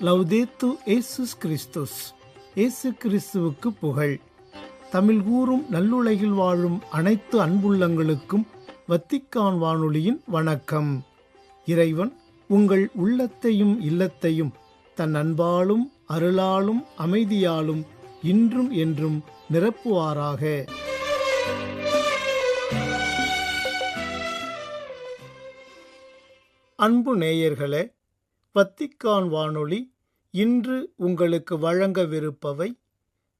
லவ்தேத்து இயேசுஸ் கிறிஸ்துஸ். இயேசு கிறிஸ்துவுக்கு புகழ். தமிழ் கூறும் நல்லுலகில் வாழும் அனைத்து அன்புள்ளங்களுக்கும் வத்திக்கான் வானொலியின் வணக்கம். இறைவன் உங்கள் உள்ளத்தையும் இல்லத்தையும் தன் அன்பாலும் அருளாலும் அமைதியாலும் இன்றும் என்றும் நிரப்புவாராக. அன்பு நேயர்களே, வத்திக்கான் வானொலி இன்று உங்களுக்கு வழங்கவிருப்பவை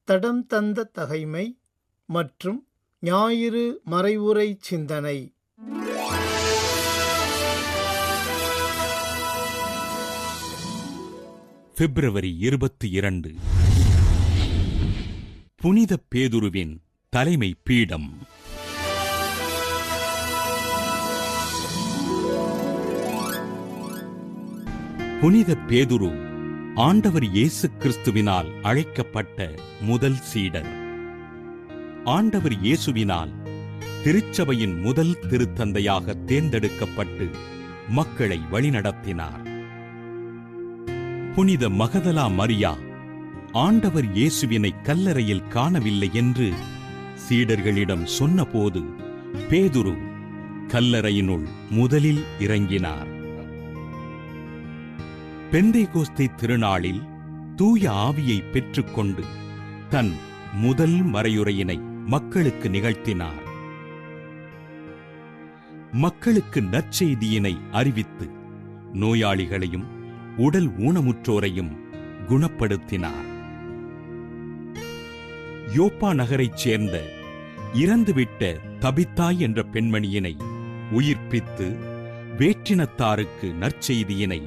தடம் தந்த தகைமை மற்றும் ஞாயிறு மறைவுரை சிந்தனை. பிப்ரவரி 22. புனித பேதுருவின் தலைமை பீடம். புனித பேதுரு ஆண்டவர் இயேசு கிறிஸ்துவினால் அழைக்கப்பட்ட முதல் சீடர். ஆண்டவர் இயேசுவினால் திருச்சபையின் முதல் திருத்தந்தையாக தேர்ந்தெடுக்கப்பட்டு மக்களை வழிநடத்தினார். புனித மகதலா மரியா ஆண்டவர் இயேசுவினை கல்லறையில் காணவில்லை என்று சீடர்களிடம் சொன்னபோது பேதுரு கல்லறையினுள் முதலில் இறங்கினார். பெந்தேகோஸ்தே திருநாளில் தூய ஆவியை பெற்றுக்கொண்டு தன் முதல் மறையுரையினை மக்களுக்கு நிகழ்த்தினார். மக்களுக்கு நற்செய்தியினை அறிவித்து நோயாளிகளையும் உடல் ஊனமுற்றோரையும் குணப்படுத்தினார். யோப்பா நகரைச் சேர்ந்த இறந்துவிட்ட தபித்தா என்ற பெண்மணியினை உயிர்ப்பித்து வேற்றினத்தாருக்கு நற்செய்தியினை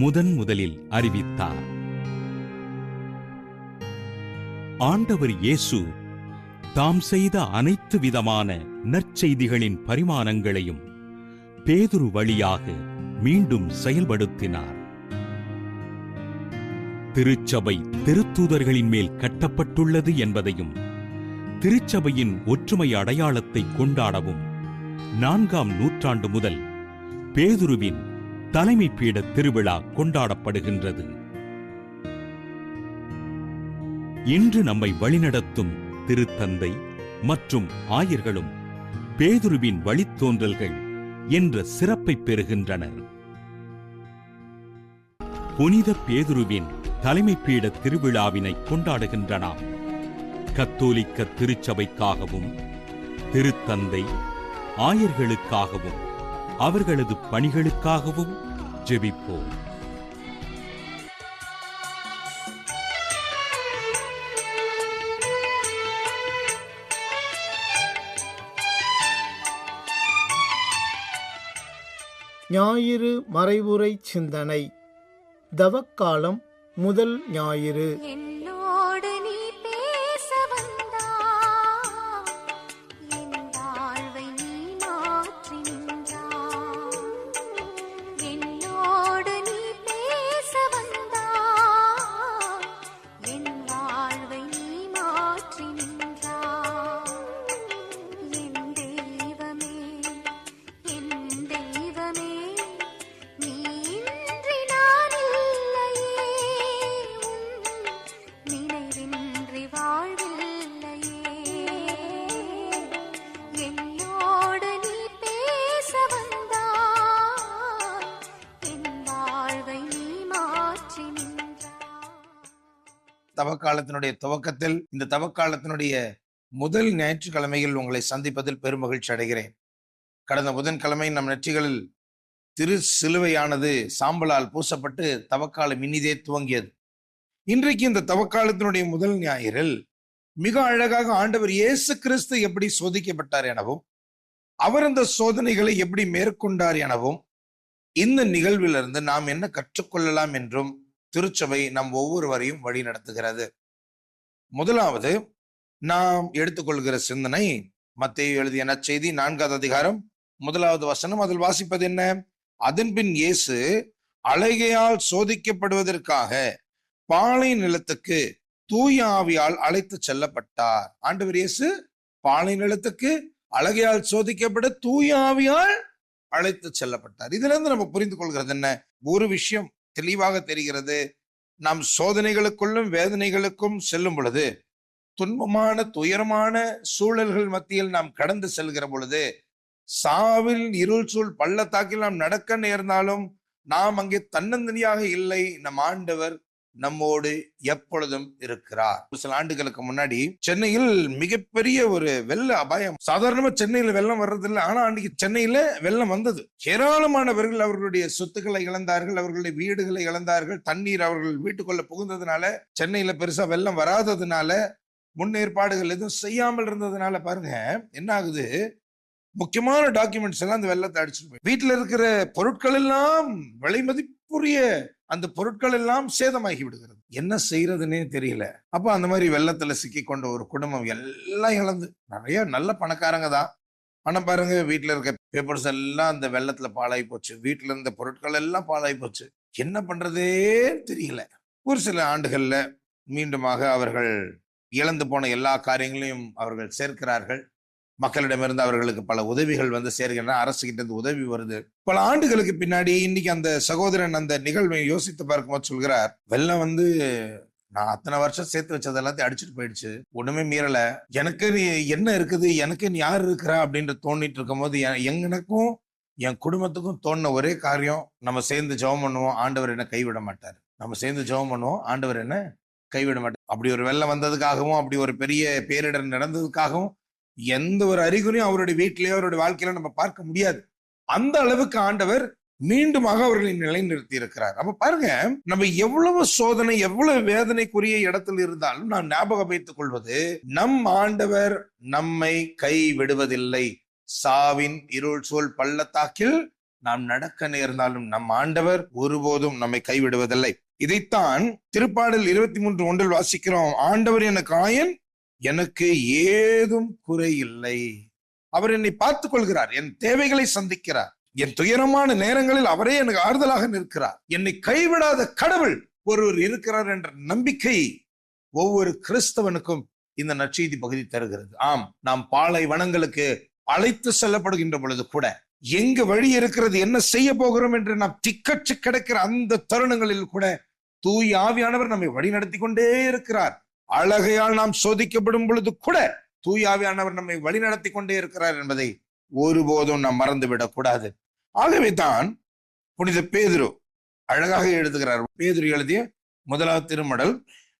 முதலில் அறிவித்தார். ஆண்டவர் இயேசு தாம் செய்த அனைத்து விதமான நற்செய்திகளின் பரிமாணங்களையும் பேதுரு வழியாக மீண்டும் செயல்படுத்தினார். திருச்சபை திருத்தூதர்களின் மேல் கட்டப்பட்டுள்ளது என்பதையும் திருச்சபையின் ஒற்றுமை அடையாளத்தை கொண்டாடவும் 4ஆம் நூற்றாண்டு முதல் பேதுருவின் தலைமை பீட திருவிழா கொண்டாடப்படுகின்றது. இன்று நம்மை வழிநடத்தும் திருத்தந்தை மற்றும் ஆயர்களும் பேதுருவின் வழித்தோன்றல்கள் என்ற சிறப்பை பெறுகின்றனர். புனித பேதுருவின் தலைமை பீட திருவிழாவினை கொண்டாடுகின்ற நாம் கத்தோலிக்க திருச்சபைக்காகவும் திருத்தந்தை ஆயர்களுக்காகவும் அவர்களது பணிகளுக்காகவும் ஜெபிப்போம். ஞாயிறு மறைவுரை சிந்தனை. தவக்காலம் முதல் ஞாயிறு. தவக்காலத்தினுடைய துவக்கத்தில் இந்த தவக்காலத்தினுடைய முதல் ஞாயிற்றுக்கிழமையில் உங்களை சந்திப்பதில் பெருமகிழ்ச்சி அடைகிறேன். கடந்த புதன்கிழமை நம் நெற்றிகளில் திரு சிலுவையானது சாம்பலால் பூசப்பட்டு தவக்காலம் இனிதே துவங்கியது. இன்றைக்கு இந்த தவக்காலத்தினுடைய முதல் ஞாயிறில் மிக அழகாக ஆண்டவர் இயேசு கிறிஸ்து எப்படி சோதிக்கப்பட்டார் எனவும் அவர் அந்த சோதனைகளை எப்படி மேற்கொண்டார் எனவும் இந்த நிகழ்விலிருந்து நாம் என்ன கற்றுக்கொள்ளலாம் என்றும் திருச்சபை நம் ஒவ்வொருவரையும் வழி நடத்துகிறது. முதலாவது நாம் எடுத்துக்கொள்கிற சிந்தனை மத்தேயு எழுதிய நற்செய்தி 4ஆவது அதிகாரம் 1வது வசனம். அதில் வாசிப்பது என்ன? அதன்பின் இயேசு அலைகையால் சோதிக்கப்படுவதற்காக பாலை நிலத்துக்கு தூய ஆவியால் அழைத்து செல்லப்பட்டார். ஆண்டவர் இயேசு பாலை நிலத்துக்கு அழகையால் சோதிக்கப்பட தூய ஆவியால் அழைத்து செல்லப்பட்டார். இதுல இருந்து நம்ம புரிந்து கொள்கிறது என்ன? ஒரு விஷயம் தெளிவாக தெரிகிறது. நாம் சோதனைகளுக்குள்ளும் வேதனைகளுக்கும் செல்லும் பொழுது, துன்பமான துயரமான சூழல்கள் மத்தியில் நாம் கடந்து செல்கிற பொழுது, சாவில் இருள் சூழ் பள்ளத்தாக்கில் நாம் நடக்க நேர்ந்தாலும் நாம் அங்கே தன்னந்தனியாக இல்லை. நம் ஆண்டவர் நம்மோடு எப்பொழுதும் இருக்கிறார். சில ஆண்டுகளுக்கு முன்னாடி சென்னையில் மிகப்பெரிய ஒரு வெள்ள அபாயம். சாதாரணமா சென்னையில வெள்ளம் வர்றதில்லை, ஆனா அன்னைக்கு சென்னையில வெள்ளம் வந்தது. ஏராளமானவர்கள் அவர்களுடைய சொத்துக்களை இழந்தார்கள், அவர்களுடைய வீடுகளை இழந்தார்கள். தண்ணீர் அவர்கள் வீட்டுக்குள்ள புகுந்ததுனால, சென்னையில பெருசா வெள்ளம் வராததுனால, முன்னேற்பாடுகள் எதுவும் செய்யாமல் இருந்ததுனால பாருங்க என்ன ஆகுது, முக்கியமான டாக்குமெண்ட்ஸ் எல்லாம் அந்த வெள்ளத்தை அடிச்சுட்டு போய் வீட்டுல இருக்கிற பொருட்கள் எல்லாம் விலை மதிப்புரிய அந்த பொருட்கள் எல்லாம் சேதமாகி விடுகிறது. என்ன செய்யறதுன்னே தெரியல. அப்ப அந்த மாதிரி வெள்ளத்துல சிக்கி கொண்ட ஒரு குடும்பம் எல்லாம் இழந்து, நிறைய நல்ல பணக்காரங்க தான், ஆனா பாருங்க வீட்டுல இருக்க பேப்பர்ஸ் எல்லாம் அந்த வெள்ளத்துல பாழாய் போச்சு, வீட்டுல இருந்த பொருட்கள் எல்லாம் பாழாய் போச்சு. என்ன பண்றதே தெரியல. ஒரு சில ஆண்டுகள்ல மீண்டுமாக அவர்கள் இழந்து போன எல்லா காரியங்களையும் அவர்கள் சேர்க்கிறார்கள். மக்களிடமிருந்து அவர்களுக்கு பல உதவிகள் வந்து சேர்கின்றன. அரசு கிட்ட இருந்து உதவி வருது. பல ஆண்டுகளுக்கு பின்னாடி இன்னைக்கு அந்த சகோதரன் அந்த நிகழ்வை யோசித்து பார்க்கும்போது சொல்கிறார், வெள்ளம் வந்து நான் அத்தனை வருஷம் சேர்த்து வச்சது எல்லாத்தையும் அடிச்சுட்டு போயிடுச்சு, ஒண்ணுமே மீறல, எனக்கு என்ன இருக்குது, எனக்கு யார் இருக்கிறா அப்படின்னு தோண்டிட்டு இருக்கும் போது எனக்கும் என் குடும்பத்துக்கும் தோணின ஒரே காரியம், நம்ம சேர்ந்து ஜெபம் பண்ணுவோம், ஆண்டவர் என்ன கைவிட மாட்டார். நம்ம சேர்ந்து ஜெபம் பண்ணுவோம், ஆண்டவர் என்ன கைவிட மாட்டார். அப்படி ஒரு வெள்ளம் வந்ததுக்காகவும், அப்படி ஒரு பெரிய பேரிடர் நடந்ததுக்காகவும் எந்த ஒரு அறிகுறியும் அவருடைய வீட்டிலேயோ அவருடைய வாழ்க்கையில நம்ம பார்க்க முடியாது. அந்த அளவுக்கு ஆண்டவர் மீண்டுமாக அவர்களை நிலைநிறுத்தி இருக்கிறார். அப்ப பாருங்க, நம்ம எவ்வளவு சோதனை எவ்வளவு வேதனைக்குரிய இடத்தில் இருந்தாலும் நாம் ஞாபகம் வைத்துக் கொள்வது, நம் ஆண்டவர் நம்மை கை விடுவதில்லை. சாவின் இருள் சூழ் பள்ளத்தாக்கில் நாம் நடக்க நேர்ந்தாலும் நம் ஆண்டவர் ஒருபோதும் நம்மை கைவிடுவதில்லை. இதைத்தான் திருப்பாடல் 23:1 வாசிக்கிறோம். ஆண்டவர் எனக்கு ஆயன், எனக்கு ஏதும் குறை இல்லை. அவர் என்னை பார்த்துக் கொள்கிறார், என் தேவைகளை சந்திக்கிறார், என் துயரமான நேரங்களில் அவரே எனக்கு ஆறுதலாக நிற்கிறார். என்னை கைவிடாத கடவுள் ஒருவர் இருக்கிறார் என்ற நம்பிக்கை ஒவ்வொரு கிறிஸ்தவனுக்கும் இந்த நற்செய்தி பகுதி தருகிறது. ஆம், நாம் பாலைவனங்களுக்கு அழைத்து செல்லப்படுகின்ற பொழுது கூட, எங்கு வழி இருக்கிறது, என்ன செய்ய போகிறோம் என்று நாம் திக்கற்று கிடக்கிற அந்த தருணங்களில் கூட தூய் ஆவியானவர் நம்மை வழி நடத்தி கொண்டே இருக்கிறார். அழகையால் நாம் சோதிக்கப்படும் பொழுது கூட தூய் ஆவியானவர் நம்மை வழி நடத்தி கொண்டே இருக்கிறார் என்பதை ஒருபோதும் நாம் மறந்துவிடக் கூடாது. ஆகவே தான் புனித பேதுரு அழகாக எழுதுகிறார். பேதுரு எழுதிய 1 திருமடல்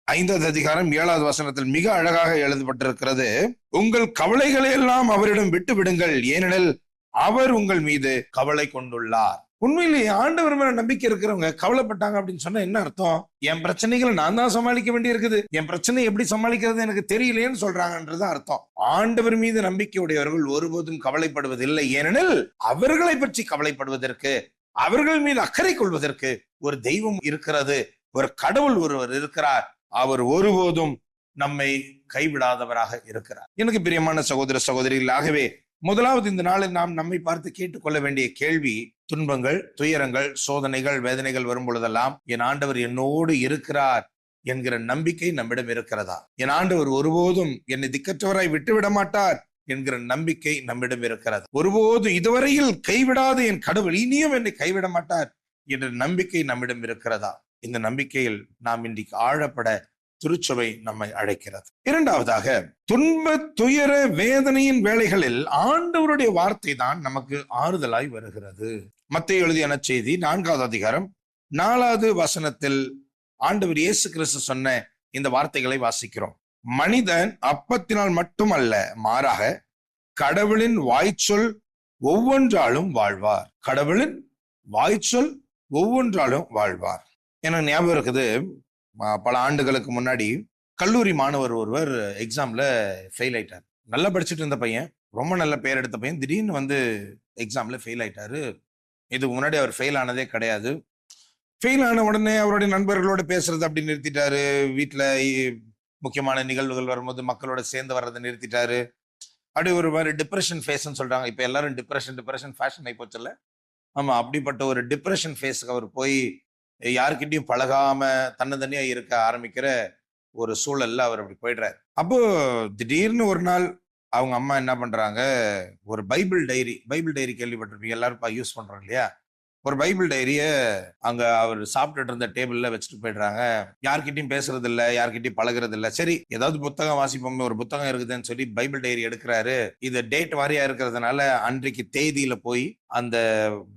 5வது அதிகாரம் 7வது வசனத்தில் மிக அழகாக எழுதப்பட்டிருக்கிறது, உங்கள் கவலைகளை எல்லாம் அவரிடம் விட்டு விடுங்கள், ஏனெனில் அவர் உங்கள் மீது கவலை கொண்டுள்ளார். உண்மையிலேயே ஆண்டவர் மேல நம்பிக்கை இருக்கிறவங்க கவலைப்பட்டாங்க அப்படின்னு சொன்னா என்ன அர்த்தம்? என் பிரச்சனைகளை நான் தான் சமாளிக்க வேண்டி இருக்குது, என் பிரச்சனை எப்படி சமாளிக்கிறது எனக்கு தெரியலேன்னு சொல்றாங்கன்றது அர்த்தம். ஆண்டவர் மீது நம்பிக்கை உடையவர்கள் ஒருபோதும் கவலைப்படுவதில்லை, ஏனெனில் அவர்களை பற்றி கவலைப்படுவதற்கு, அவர்கள் மீது அக்கறை கொள்வதற்கு ஒரு தெய்வம் இருக்கிறது, ஒரு கடவுள் ஒருவர் இருக்கிறார். அவர் ஒருபோதும் நம்மை கைவிடாதவராக இருக்கிறார். எனக்கு பிரியமான சகோதர சகோதரிகள், ஆகவே முதலாவது இந்த நாளில் நாம் நம்மை பார்த்து கேட்டுக்கொள்ள வேண்டிய கேள்வி, துன்பங்கள், துயரங்கள், சோதனைகள், வேதனைகள் வரும் பொழுதெல்லாம் என் ஆண்டவர் என்னோடு இருக்கிறார் என்கிற நம்பிக்கை நம்மிடம் இருக்கிறதா? என் ஆண்டவர் ஒருபோதும் என்னை திக்கற்றவராய் விட்டுவிட மாட்டார் என்கிற நம்பிக்கை நம்மிடம் இருக்கிறது. ஒருபோதும் இதுவரையில் கைவிடாத என் கடவுள் இனியும் என்னை கைவிட மாட்டார் என்ற நம்பிக்கை நம்மிடம் இருக்கிறதா? இந்த நம்பிக்கையில் நாம் இன்றைக்கு ஆழப்பட திருச்சபை நம்மை அழைக்கிறது. இரண்டாவதாக, துன்ப துயர வேதனையின் வேளைகளில் ஆண்டவருடைய வார்த்தை தான் நமக்கு ஆறுதலாய் வருகிறது. மத்தேயு எழுதிய நற்செய்தி 4வது அதிகாரம் 4வது வசனத்தில் ஆண்டவர் இயேசு கிறிஸ்து சொன்ன இந்த வார்த்தைகளை வாசிக்கிறோம். மனிதன் அப்பத்தினால் மட்டுமல்ல, மாறாக கடவுளின் வாய்ச்சொல் ஒவ்வொன்றாலும் வாழ்வார். கடவுளின் வாய்ச்சொல் ஒவ்வொன்றாலும் வாழ்வார். எனக்கு ஞாபகம் இருக்குது, பல ஆண்டுகளுக்கு முன்னாடி கல்லூரி மாணவர் ஒருவர் எக்ஸாம்ல ஃபெயில் ஆயிட்டார். நல்லா படிச்சுட்டு இருந்த பையன், ரொம்ப நல்ல பேர் எடுத்த பையன், திடீர்னு வந்து எக்ஸாம்ல ஃபெயில் ஆயிட்டாரு. இதுக்கு முன்னாடி அவர் ஃபெயில் ஆனதே கிடையாது. ஃபெயில் ஆன உடனே அவருடைய நண்பர்களோட பேசுறது அப்படி நிறுத்திட்டாரு. வீட்டுல முக்கியமான நிகழ்வுகள் வரும்போது மக்களோட சேர்ந்து வர்றதை நிறுத்திட்டாரு. அப்படி ஒரு மாதிரி டிப்ரெஷன் ஃபேஸ்ன்னு சொல்றாங்க. இப்ப எல்லாரும் டிப்ரெஷன் ஃபேஷன் ஆகி போச்சுல்ல. ஆமா, அப்படிப்பட்ட ஒரு டிப்ரெஷன் ஃபேஸுக்கு அவர் போய் யாருக்கிட்டையும் பழகாம தன்னந்தனியா இருக்க ஆரம்பிக்கிற ஒரு சூழல்ல அவர் அப்படி போயிடுறாரு. அப்போ திடீர்னு ஒரு நாள் அவங்க அம்மா என்ன பண்றாங்க, ஒரு பைபிள் டைரி கேள்விப்பட்டிருப்பீங்க, எல்லாரும் யூஸ் பண்றோம் இல்லையா? ஒரு பைபிள் டைரிய அங்க அவர் சாப்பிட்டுட்டு இருந்த டேபிள்ல வச்சுட்டு போயிடுறாங்க. யார்கிட்டயும் பேசுறது இல்ல, யார்கிட்டயும் பழகுறது இல்ல. சரி, ஏதாவது புத்தகம் வாசிப்போமே, ஒரு புத்தகம் இருக்குதுன்னு சொல்லி பைபிள் டைரி எடுக்கிறாரு. இது டேட் வாரியா இருக்கிறதுனால அன்றைக்கு தேதியில போய் அந்த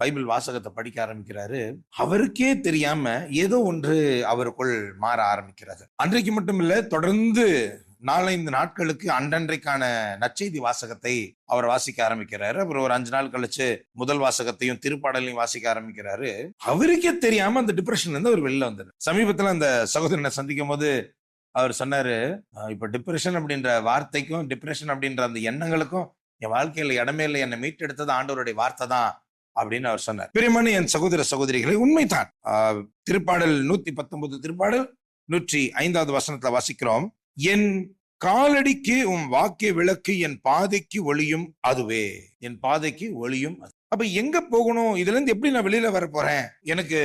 பைபிள் வாசகத்தை படிக்க ஆரம்பிக்கிறாரு. அவருக்கே தெரியாம ஏதோ ஒன்று அவருக்குள் மாற ஆரம்பிக்கிறது. அன்றைக்கு மட்டும் இல்ல, தொடர்ந்து 4-5 நாட்களுக்கு அன்றன்றைக்கான நற்செய்தி வாசகத்தை அவர் வாசிக்க ஆரம்பிக்கிறாரு. அப்புறம் ஒரு 5 நாள் கழிச்சு முதல் வாசகத்தையும் திருப்பாடலையும் வாசிக்க ஆரம்பிக்கிறாரு. அவருக்கே தெரியாம அந்த டிப்ரெஷன்ல இருந்து அவர் வெளில வந்தாரு. சமீபத்துல அந்த சகோதரனை சந்திக்கும் போது அவர் சொன்னாரு, இப்ப டிப்ரெஷன் அப்படின்ற வார்த்தைக்கும் டிப்ரெஷன் அப்படின்ற அந்த எண்ணங்களுக்கும் என் வாழ்க்கையில இடமே இல்லை, என்னை மீட்டெடுத்தது ஆண்டவருடைய வார்த்தை தான் அப்படின்னு அவர் சொன்னார். பிரியமான என் சகோதர சகோதரிகளை, உண்மைதான். திருப்பாடல் 119 திருப்பாடல் 105வது வசனத்துல வாசிக்கிறோம், என் காலடிக்கு உன் வாக்கிய விளக்கு, என் பாதைக்கு ஒளியும் அதுவே. என் பாதைக்கு ஒளியும். அப்ப எங்க போகணும், இதுல இருந்து எப்படி நான் வெளியில வர போறேன், எனக்கு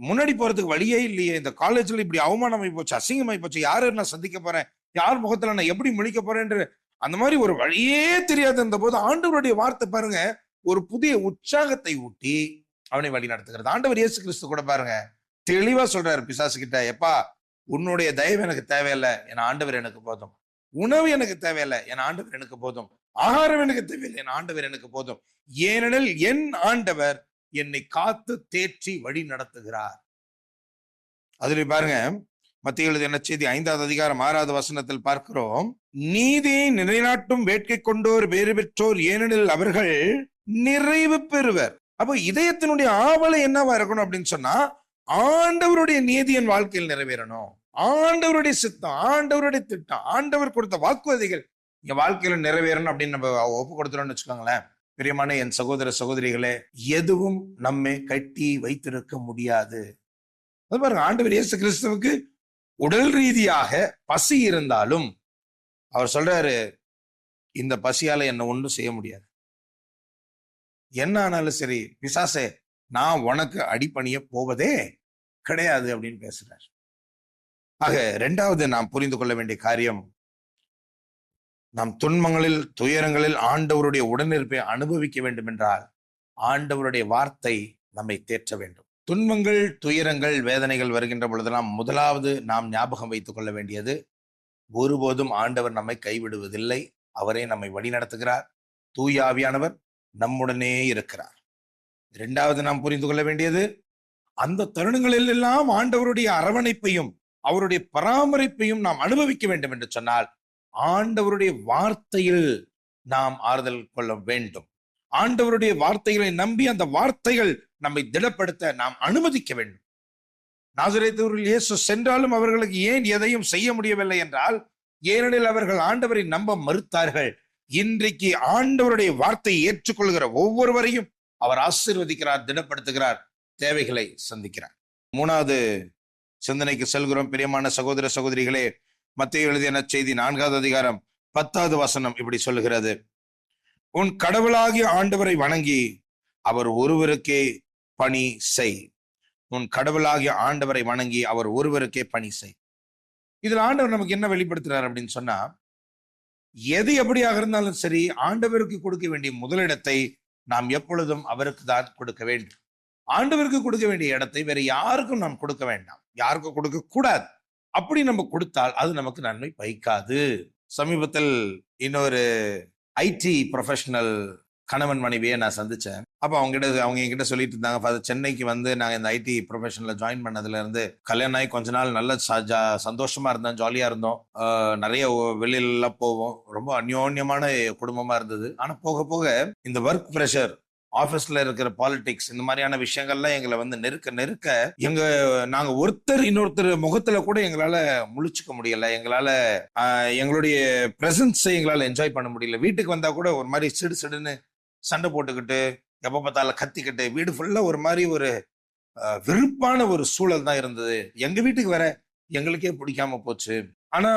முன்னாடி போறதுக்கு வழியே இல்லையே, இந்த காலேஜ்ல இப்படி அவமானமாயி போச்சு, அசிங்கமாயி போச்சு, யாரு நான் சந்திக்க போறேன், யார் முகத்துல நான் எப்படி முழிக்க போறேன், அந்த மாதிரி ஒரு வழியே தெரியாத இருந்த போது ஆண்டவருடைய வார்த்தை பாருங்க, ஒரு புதிய உற்சாகத்தை ஊட்டி அவனை வழி நடத்துகிறது. ஆண்டவர் இயேசு கிறிஸ்து கூட பாருங்க தெளிவா சொல்றாரு பிசாசு கிட்ட, எப்பா உன்னுடைய தயவு எனக்கு தேவையில்லை, என் ஆண்டவர் எனக்கு போதும். உணவு எனக்கு தேவையில்லை, என் ஆண்டவர் எனக்கு போதும். ஆகாரம் எனக்கு தேவையில்லை, என் ஆண்டவர் எனக்கு போதும். ஏனெனில் என் ஆண்டவர் என்னை காத்து தேற்றி வழி நடத்துகிறார். அதுல பாருங்க, மத்திய எழுதிய நற்செய்தி 5வது அதிகாரம் 6வது வசனத்தில் பார்க்கிறோம், நீதியை நிலைநாட்டும் வேட்கை கொண்டோர் வேறு பெற்றோர், ஏனெனில் அவர்கள் நிறைவு பெறுவர். அப்போ இதயத்தினுடைய ஆவலை என்னவா இருக்கணும் அப்படின்னு சொன்னா, ஆண்டவருடைய நீதி என் வாழ்க்கையில் நிறைவேறணும், ஆண்டவருடைய சித்தம், ஆண்டவருடைய திட்டம், ஆண்டவர் கொடுத்த வாக்குறுதிகள் என் வாழ்க்கையில நிறைவேறணும் அப்படின்னு நம்ம ஒப்பு கொடுத்துறோம்னு வச்சுக்கோங்களேன். பிரியமான என் சகோதர சகோதரிகளே, எதுவும் நம்மை கட்டி வைத்திருக்க முடியாது. அது பாருங்க, ஆண்டவர் இயேசு கிறிஸ்துவுக்கு உடல் ரீதியாக பசி இருந்தாலும் அவர் சொல்றாரு, இந்த பசியால என்ன ஒன்றும் செய்ய முடியாது, என்ன ஆனாலும் சரி பிசாசே, நான் உனக்கு அடிபணிய போவதே கிடையாது அப்படின்னு பேசுறார். ஆக 2வது நாம் புரிந்து கொள்ள வேண்டிய காரியம், நாம் துன்பங்களில் துயரங்களில் ஆண்டவருடைய உடனிருப்பை அனுபவிக்க வேண்டும் என்றால் ஆண்டவருடைய வார்த்தை நம்மை தேற்ற வேண்டும். துன்பங்கள் துயரங்கள் வேதனைகள் வருகின்ற பொழுதெல்லாம் முதலாவது நாம் ஞாபகம் வைத்துக் கொள்ள வேண்டியது, ஒருபோதும் ஆண்டவர் நம்மை கைவிடுவதில்லை, அவரே நம்மை வழி நடத்துகிறார், தூய ஆவியானவர் நம்முடனே இருக்கிறார். 2வது நாம் புரிந்து கொள்ள வேண்டியது, அந்த தருணங்களில் எல்லாம் ஆண்டவருடைய அரவணைப்பையும் அவருடைய பராமரிப்பையும் நாம் அனுபவிக்க வேண்டும் என்று சொன்னால் ஆண்டவருடைய வார்த்தையில் நாம் ஆறுதல் கொள்ள வேண்டும். ஆண்டவருடைய வார்த்தைகளை நம்பி அந்த வார்த்தைகள் நம்மை திடப்படுத்த நாம் அனுமதிக்க வேண்டும். நாசரேத்தூரில் இயேசு சென்றாலும் அவர்களுக்கு ஏன் எதையும் செய்ய முடியவில்லை என்றால், ஏனெனில் அவர்கள் ஆண்டவரை நம்ப மறுத்தார்கள். இன்றைக்கு ஆண்டவருடைய வார்த்தையை ஏற்றுக்கொள்கிற ஒவ்வொருவரையும் அவர் ஆசீர்வதிக்கிறார், திடப்படுத்துகிறார், தேவைகளை சந்திக்கிறார். 3வது சிந்தனைக்கு செல்கிறோம். பிரியமான சகோதர சகோதரிகளே, மத்தேயு எழுதிய நற்செய்தி 4வது அதிகாரம் 10வது வசனம் இப்படி சொல்லுகிறது, உன் கடவுளாகிய ஆண்டவரை வணங்கி அவர் ஒருவருக்கே பணி செய். உன் கடவுளாகிய ஆண்டவரை வணங்கி அவர் ஒருவருக்கே பணி செய். இதுல ஆண்டவர் நமக்கு என்ன வெளிப்படுத்துறார் அப்படின்னு சொன்னா, எது எப்படியாக இருந்தாலும் சரி ஆண்டவருக்கு கொடுக்க வேண்டிய முதலிடத்தை நாம் எப்பொழுதும் அவருக்கு தான் கொடுக்க வேண்டும். ஆண்டவருக்கு கொடுக்க வேண்டிய இடத்தை வேற யாருக்கும் நாம் கொடுக்க வேண்டாம், யாருக்கும் கொடுக்க கூடாது. அப்படி நம்ம கொடுத்தால் அது நமக்கு நன்மை பயக்காது. சமீபத்தில் இன்னொரு ஐடி ப்ரொஃபஷனல் கணவன் மனைவியை நான் சந்திச்சேன். அப்ப அவங்க என்கிட்ட சொல்லிட்டு இருந்தாங்க, ஃபாதர் சென்னைக்கு வந்து நாங்க இந்த ஐடி ப்ரொஃபஷன்ல ஜாயின் பண்ணதுல இருந்து கல்யாணம் ஆகி கொஞ்ச நாள் நல்ல சந்தோஷமா இருந்தோம், ஜாலியா இருந்தோம், நிறைய வெளியில எல்லாம் போவோம், ரொம்ப அந்யோன்யமான குடும்பமா இருந்தது. ஆனா போக போக இந்த ஒர்க் ப்ரெஷர், ஆபீஸ்ல இருக்கிற பாலிடிக்ஸ், இந்த மாதிரியான விஷயங்கள்லாம் எங்களை வந்து நெருக்க நாங்க ஒருத்தர் இன்னொருத்தர் முகத்துல கூட எங்களால முழிச்சுக்க முடியல, எங்களால எங்களுடைய பிரசன்ஸை எங்களால என்ஜாய் பண்ண முடியல. வீட்டுக்கு வந்தா கூட ஒரு மாதிரி சிடுன்னு சண்டை போட்டுக்கிட்டு, எப்ப பார்த்தாலும் கத்திக்கிட்டு, வீடு ஃபுல்லா ஒரு மாதிரி ஒரு வெறுப்பான ஒரு சூழல் தான் இருந்தது. எங்க வீட்டுக்கு வர எங்களுக்கே பிடிக்காம போச்சு. ஆனா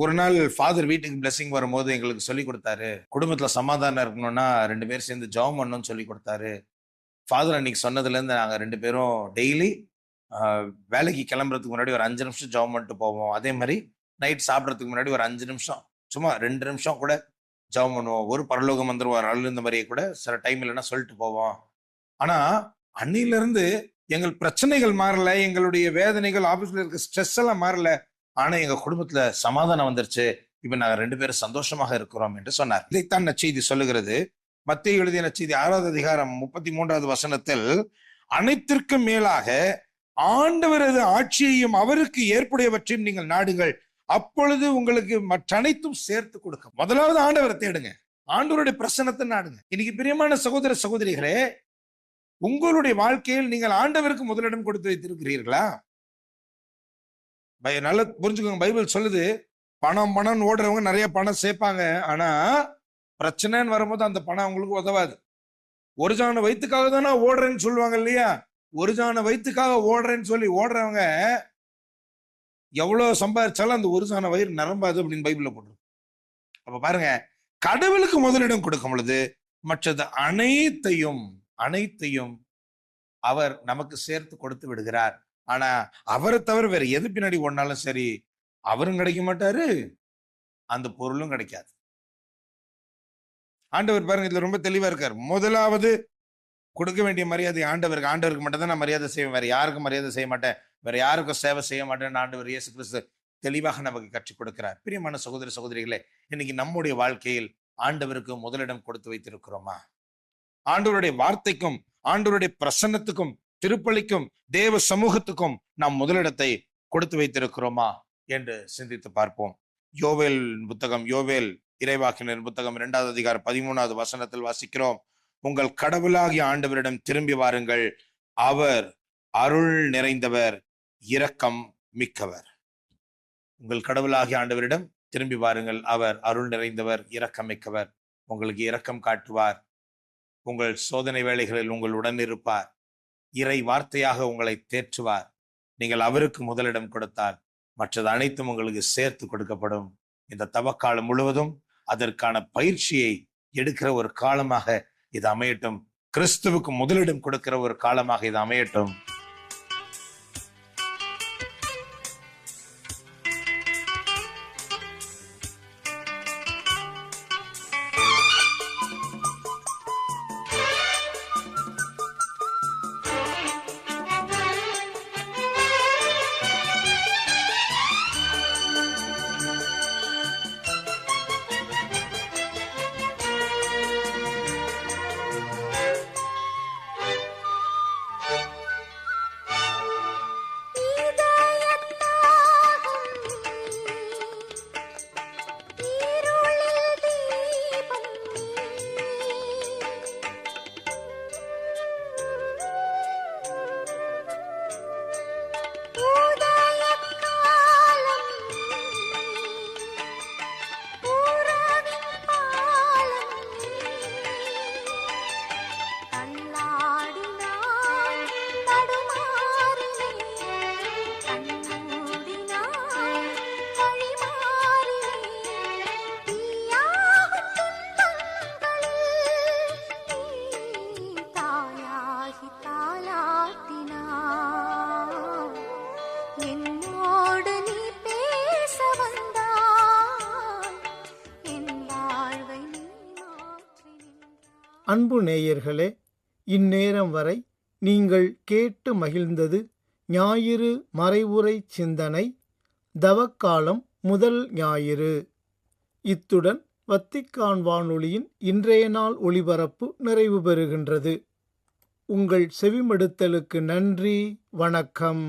ஒரு நாள் ஃபாதர் வீட்டுக்கு பிளெஸிங் வரும்போது எங்களுக்கு சொல்லி கொடுத்தாரு, குடும்பத்துல சமாதானம் இருக்கணும்னா 2 பேரும் சேர்ந்து ஜெபம் பண்ணணும்னு சொல்லி கொடுத்தாரு. ஃபாதர் அன்னைக்கு சொன்னதுல இருந்து நாங்க 2 பேரும் டெய்லி வேலைக்கு கிளம்புறதுக்கு முன்னாடி ஒரு 5 நிமிஷம் ஜெபம் பண்ணிட்டு போவோம். அதே மாதிரி நைட் சாப்பிடறதுக்கு முன்னாடி ஒரு 5 நிமிஷம், சும்மா 2 நிமிஷம் கூட ஜெபம் பண்ணுவோம், ஒரு பரலோகம் வந்துருவார் அருள் மாதிரியே கூட சில டைம் இல்லைன்னா சொல்லிட்டு போவோம். ஆனா அன்னில இருந்து எங்கள் பிரச்சனைகள் மாறல, எங்களுடைய வேதனைகள், ஆபீஸ்ல இருக்க ஸ்ட்ரெஸ் எல்லாம் மாறல, ஆனா எங்க குடும்பத்துல சமாதானம் வந்துருச்சு, இப்ப நாங்க 2 பேரும் சந்தோஷமாக இருக்கிறோம் என்று சொன்னார். இதைத்தான் நற்செய்தி சொல்லுகிறது. மத்தேயு எழுதிய நற்செய்தி 6வது அதிகாரம் 33வது வசனத்தில், அனைத்திற்கும் மேலாக ஆண்டவரது ஆட்சியையும் அவருக்கு ஏற்புடையவற்றையும் நீங்கள் நாடுங்கள், அப்பொழுது உங்களுக்கு மற்ற அனைத்தும் சேர்த்து கொடுக்கும். முதலாவது ஆண்டவரை தேடுங்க, ஆண்டவருடைய பிரசன்னத்தை நாடுங்க. இன்னைக்கு பிரியமான சகோதர சகோதரிகளே, உங்களுடைய வாழ்க்கையில் நீங்கள் ஆண்டவருக்கு முதலிடம் கொடுத்து வைத்திருக்கிறீர்களா? நல்லா புரிஞ்சுக்கோங்க, பைபிள் சொல்லுது, பணம் பணம் ஓடுறவங்க நிறைய பணம் சேர்ப்பாங்க, ஆனா பிரச்சனைன்னு வரும்போது அந்த பணம் அவங்களுக்கு உதவாது. ஒரு ஜான வயிற்றுக்காக தானே ஓடுறேன்னு சொல்லுவாங்க இல்லையா? ஒரு ஜான வயிற்றுக்காக ஓடுறேன்னு சொல்லி ஓடுறவங்க எவ்வளவு சம்பாதிச்சாலும் அந்த ஒரு ஜான வயிறு நிரம்பாது அப்படின்னு பைபிள்ல போட்டுருக்கு. அப்ப பாருங்க, கடவுளுக்கு முதலிடம் கொடுக்கும் பொழுது மற்றது அனைத்தையும் அவர் நமக்கு சேர்த்து கொடுத்து விடுகிறார். ஆனா அவரை தவிர வேற எது பின்னாடி ஒன்னாலும் சரி, அவரும் கிடைக்க மாட்டாரு, அந்த பொருளும் கிடைக்காது. ஆண்டவர் பாருங்க இதுல ரொம்ப தெளிவா இருக்கார். முதலாவது கொடுக்க வேண்டிய மரியாதை ஆண்டவருக்கு மட்டும் தான் நான் மரியாதை செய்வேன், வேற யாருக்கும் மரியாதை செய்ய மாட்டேன், வேற யாருக்கும் சேவை செய்ய மாட்டேன்னு ஆண்டவர் இயேசு கிறிஸ்து தெளிவாக நமக்கு கற்றுக் கொடுக்கிறார். பிரியமான சகோதர சகோதரிகளே, இன்னைக்கு நம்முடைய வாழ்க்கையில் ஆண்டவருக்கு முதலிடம் கொடுத்து வைத்திருக்கிறோமா? ஆண்டவருடைய வார்த்தைக்கும், ஆண்டவருடைய பிரசன்னத்துக்கும், திருப்பலிக்கும், தேவ சமூகத்துக்கும் நாம் முதலிடத்தை கொடுத்து வைத்திருக்கிறோமா என்று சிந்தித்து பார்ப்போம். யோவேல் இறைவாக்கினர் புத்தகம் 2வது அதிகாரம் 13வது வசனத்தில் வாசிக்கிறோம், உங்கள் கடவுளாகிய ஆண்டவரிடம் திரும்பி வாருங்கள், அவர் அருள் நிறைந்தவர், இரக்கம் மிக்கவர். உங்கள் கடவுளாகிய ஆண்டவரிடம் திரும்பி வாருங்கள், அவர் அருள் நிறைந்தவர், இரக்கம் மிக்கவர். உங்களுக்கு இரக்கம் காட்டுவார், உங்கள் சோதனை வேளைகளில் உங்களுடன் இருப்பார், இறை வார்த்தையாக உங்களை தேற்றுவார். நீங்கள் அவருக்கு முதலிடம் கொடுத்தால் மற்றது அனைத்தும் உங்களுக்கு சேர்த்து கொடுக்கப்படும். இந்த தவக்காலம் முழுவதும் அதற்கான பயிற்சியை எடுக்கிற ஒரு காலமாக இது அமையட்டும். கிறிஸ்துவுக்கு முதலிடம் கொடுக்கிற ஒரு காலமாக இது அமையட்டும். அன்பு நேயர்களே, இந்நேரம் வரை நீங்கள் கேட்டு மகிழ்ந்தது ஞாயிறு மறைவுரை சிந்தனை, தவக்காலம் முதல் ஞாயிறு. இத்துடன் வத்திக்கான் வானொலியின் இன்றைய நாள் ஒளிபரப்பு நிறைவு பெறுகின்றது. உங்கள் செவிமடுத்தலுக்கு நன்றி. வணக்கம்.